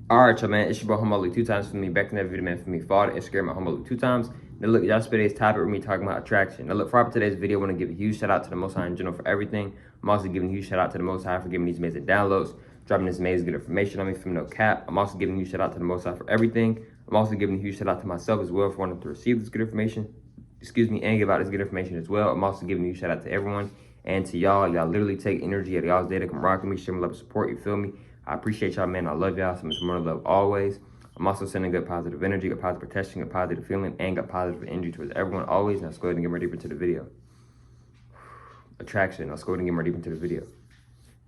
Alright, y'all, man, it's your boy Humble 2 times for me. Back in that video, man, for me. Follow the Instagram at Humble 2 times. Now, look, y'all, today's topic with me talking about attraction. Now, look, for today's video, I want to give a huge shout out to the Most High in general for everything. I'm also giving a huge shout out to the Most High for giving these amazing downloads, dropping this amazing good information on me from no cap. I'm also giving a huge shout out to the Most High for everything. I'm also giving a huge shout out to myself as well for wanting to receive this good information. Excuse me, and give out this good information as well. I'm also giving a huge shout out to everyone and to y'all. Y'all literally take energy out of y'all's day to come rock with me, share my love and support. You feel me? I appreciate y'all, man. I love y'all. So much more love always. I'm also sending good positive energy, good positive protection, good positive feeling, and good positive energy towards everyone always. Now let's go ahead and get more deeper into the video. Attraction. Let's go ahead and get more deeper into the video.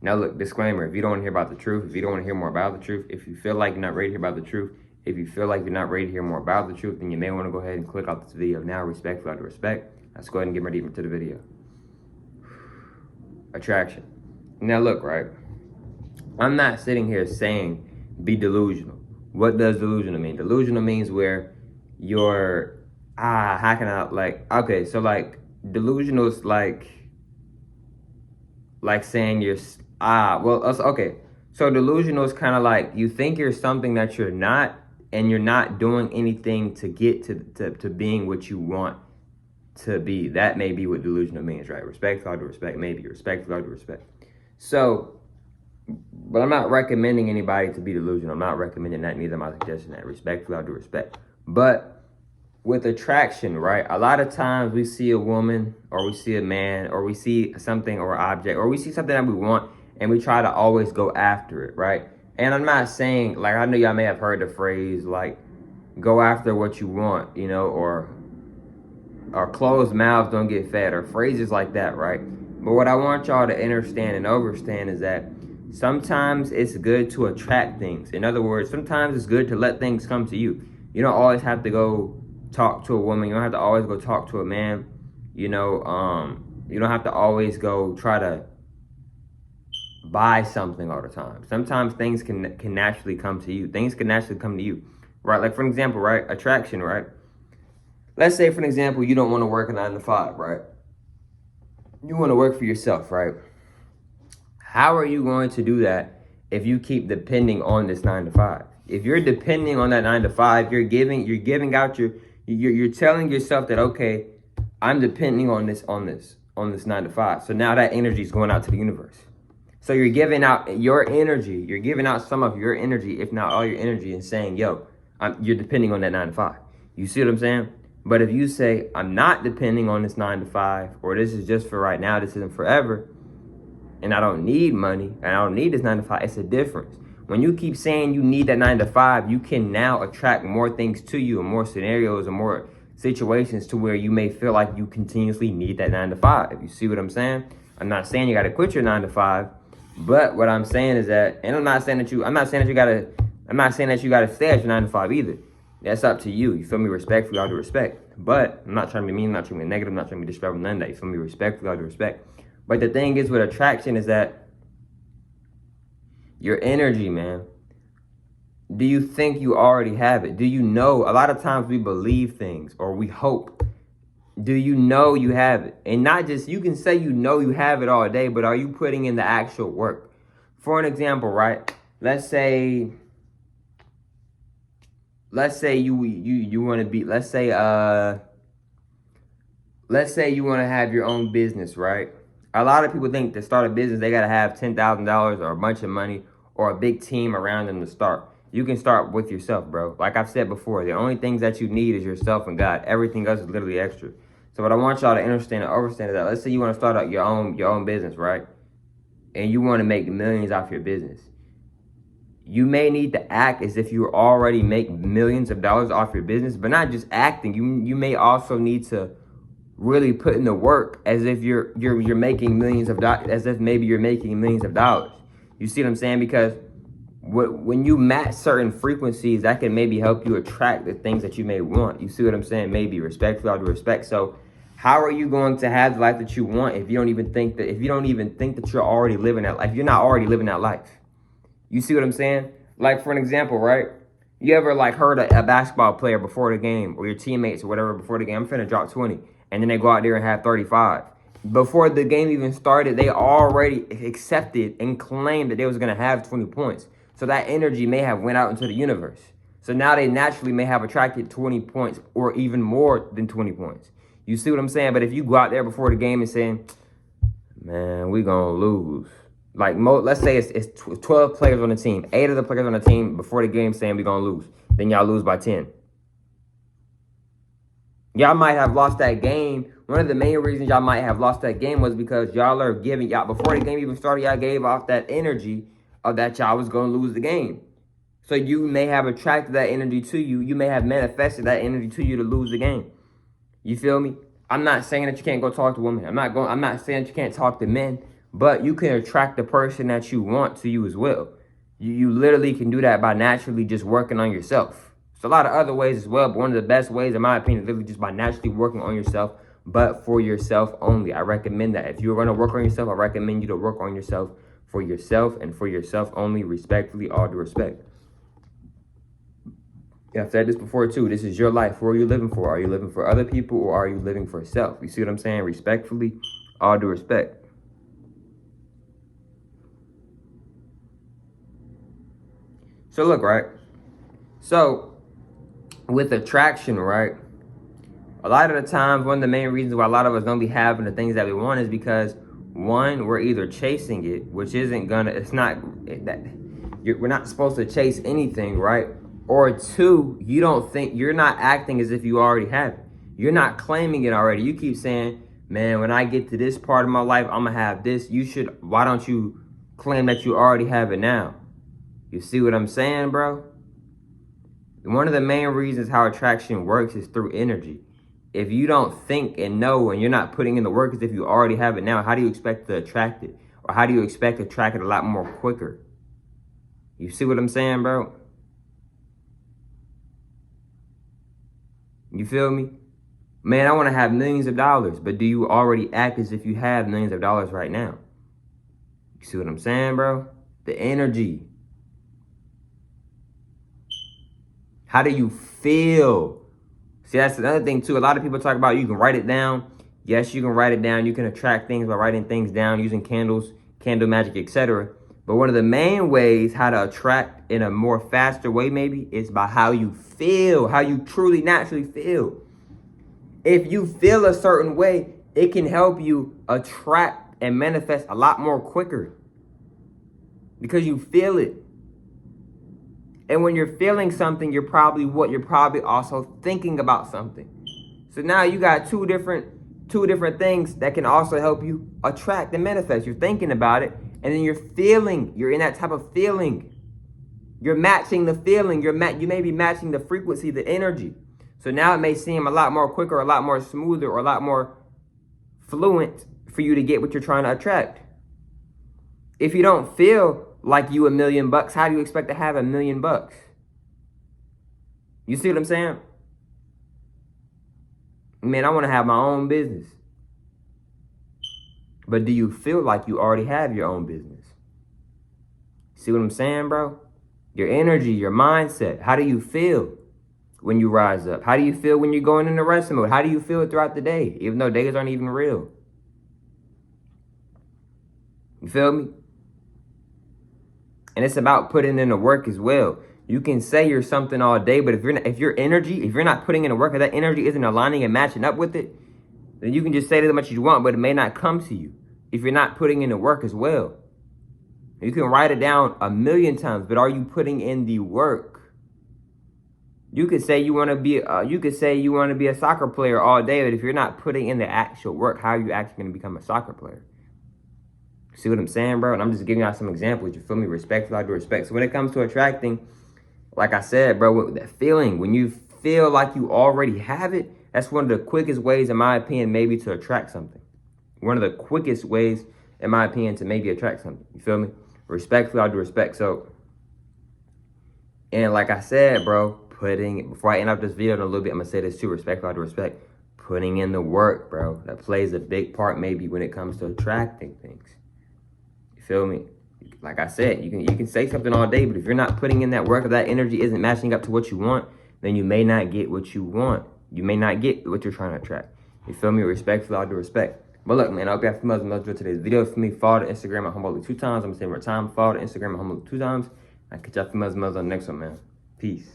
Now look, disclaimer, if you don't want to hear about the truth, if you don't want to hear more about the truth, if you feel like you're not ready to hear about the truth, if you feel like you're not ready to hear more about the truth, then you may want to go ahead and click off this video now, respectfully, out of respect. Let's go ahead and get more deeper into the video. Attraction. Now look, right? I'm not sitting here saying be delusional. What does delusional mean? Delusional means where you're, how can I, like, okay, so like delusional is like saying you're, okay. So delusional is kind of like you think you're something that you're not, and you're not doing anything to get to being what you want to be. That may be what delusional means, right? Respect, all due respect, maybe. Respect, all due respect. So, but I'm not recommending anybody to be delusional. I'm not recommending that, neither am I suggesting that. Respectfully, I do respect. But with attraction, right? A lot of times we see a woman or we see a man or we see something or object or we see something that we want and we try to always go after it, right? And I'm not saying, like, I know y'all may have heard the phrase, like, go after what you want, you know, or closed mouths don't get fed, or phrases like that, right? But what I want y'all to understand and understand is that sometimes it's good to attract things. In other words, sometimes it's good to let things come to you. You don't always have to go talk to a woman. You don't have to always go talk to a man. You know, you don't have to always go try to buy something all the time. Sometimes things can naturally come to you. Things can naturally come to you, right? Like, for an example, right? Attraction, right? Let's say, for an example, you don't want to work a 9 to 5, right? You want to work for yourself, right? How are you going to do that if you keep depending on this 9 to 5? If you're depending on that 9 to 5, you're giving out you're telling yourself that, okay, I'm depending on this 9 to 5. So now that energy is going out to the universe. So you're giving out your energy. You're giving out some of your energy, if not all your energy, and saying, yo, you're depending on that 9 to 5. You see what I'm saying? But if you say, I'm not depending on this 9 to 5, or this is just for right now, this isn't forever, and I don't need money, and I don't need this 9 to 5, it's a difference. When you keep saying you need that 9 to 5, you can now attract more things to you, and more scenarios, and more situations to where you may feel like you continuously need that 9 to 5. You see what I'm saying? I'm not saying you got to quit your 9 to 5, but what I'm saying is that, and I'm not saying that you got to stay at your 9 to 5 either. That's up to you. You feel me? Respectfully, all due respect. But I'm not trying to be mean, I'm not trying to be negative, I'm not trying to be disrespectful, none of that. You feel me? Respectfully, all due respect. But the thing is with attraction is that your energy, man, do you think you already have it? Do you know? A lot of times we believe things or we hope. Do you know you have it? And not just, you can say you know you have it all day, but are you putting in the actual work? For an example, right? Let's say you want to be, let's say you want to have your own business, right? A lot of people think to start a business, they got to have $10,000 or a bunch of money or a big team around them to start. You can start with yourself, bro. Like I've said before, the only things that you need is yourself and God. Everything else is literally extra. So what I want y'all to understand and understand is that, let's say you want to start out your own business, right? And you want to make millions off your business. You may need to act as if you already make millions of dollars off your business, but not just acting. You may also need to really put in the work as if you're making millions of dollars, as if maybe you're making millions of dollars. You see what I'm saying? Because when you match certain frequencies, that can maybe help you attract the things that you may want. You see what I'm saying? Maybe respectfully, all due respect. So how are you going to have the life that you want if you don't even think that you're already living that life? You're not already living that life. You see what I'm saying? Like, for an example, right? You ever like heard a basketball player before the game, or your teammates or whatever before the game, I'm finna drop 20, and then they go out there and have 35. Before the game even started, they already accepted and claimed that they was gonna have 20 points. So that energy may have went out into the universe. So now they naturally may have attracted 20 points or even more than 20 points. You see what I'm saying? But if you go out there before the game and saying, man, we gonna lose. Like, let's say it's 12 players on the team. 8 of the players on the team before the game saying we gonna lose. Then y'all lose by 10. Y'all might have lost that game. One of the main reasons y'all might have lost that game was because y'all are giving, y'all before the game even started, y'all gave off that energy of that y'all was going to lose the game. So you may have attracted that energy to you. You may have manifested that energy to you to lose the game. You feel me? I'm not saying that you can't go talk to women. I'm not saying that you can't talk to men, but you can attract the person that you want to you as well. You literally can do that by naturally just working on yourself. There's a lot of other ways as well, but one of the best ways, in my opinion, is literally just by naturally working on yourself, but for yourself only. I recommend that. If you're going to work on yourself, I recommend you to work on yourself for yourself and for yourself only, respectfully, all due respect. Yeah, I've said this before too. This is your life. Who are you living for? Are you living for other people or are you living for self? You see what I'm saying? Respectfully, all due respect. So look, right? So with attraction, right? A lot of the times, one of the main reasons why a lot of us don't be having the things that we want is because, one, we're either chasing it, which isn't gonna, it's not, we're not supposed to chase anything, right? Or two, you don't think, you're not acting as if you already have it. You're not claiming it already. You keep saying, man, when I get to this part of my life, I'm gonna have this. Why don't you claim that you already have it now? You see what I'm saying, bro? One of the main reasons how attraction works is through energy. If you don't think and know and you're not putting in the work as if you already have it now, how do you expect to attract it? Or how do you expect to attract it a lot more quicker? You see what I'm saying, bro? You feel me? Man, I want to have millions of dollars, but do you already act as if you have millions of dollars right now? You see what I'm saying, bro? The energy. How do you feel? See, that's another thing too. A lot of people talk about you can write it down. Yes, you can write it down. You can attract things by writing things down, using candles, candle magic, etc. But one of the main ways how to attract in a more faster way maybe is by how you feel, how you truly naturally feel. If you feel a certain way, it can help you attract and manifest a lot more quicker because you feel it. And when you're feeling something, you're probably also thinking about something. So now you got two different things that can also help you attract and manifest. You're thinking about it, and then you're feeling. You're in that type of feeling. You're matching the feeling. You may be matching the frequency, the energy. So now it may seem a lot more quicker, a lot more smoother, or a lot more fluent for you to get what you're trying to attract. If you don't feel like you $1 million, how do you expect to have $1 million? You see what I'm saying? Man, I want to have my own business. But do you feel like you already have your own business? See what I'm saying, bro? Your energy, your mindset. How do you feel when you rise up? How do you feel when you're going into rest mode? How do you feel throughout the day, even though days aren't even real? You feel me? And it's about putting in the work as well. You can say you're something all day, but if you're not putting in the work, if that energy isn't aligning and matching up with it, then you can just say it as much as you want, but it may not come to you if you're not putting in the work as well. You can write it down 1,000,000 times, but are you putting in the work? You could say you want to be a soccer player all day, but if you're not putting in the actual work, how are you actually going to become a soccer player? See what I'm saying, bro? And I'm just giving y'all some examples. You feel me? Respectful, I do respect. So when it comes to attracting, like I said, bro, that feeling, when you feel like you already have it, that's one of the quickest ways, in my opinion, maybe to attract something. One of the quickest ways, in my opinion, to maybe attract something. You feel me? Respectfully, I do respect. So, and like I said, bro, before I end up this video in a little bit, I'm going to say this too, respectfully, I do respect. Putting in the work, bro, that plays a big part maybe when it comes to attracting things. Feel me? Like I said, you can say something all day, but if you're not putting in that work, if that energy isn't matching up to what you want, then you may not get what you want. You may not get what you're trying to attract. You feel me? Respectfully, all due respect. But look, man, I hope you have some drill today's video. For me, follow the Instagram at Humboldt 2 times. I'm saying more time. Follow the Instagram at Humboldt 2 times. I catch y'all females on the next one, man. Peace.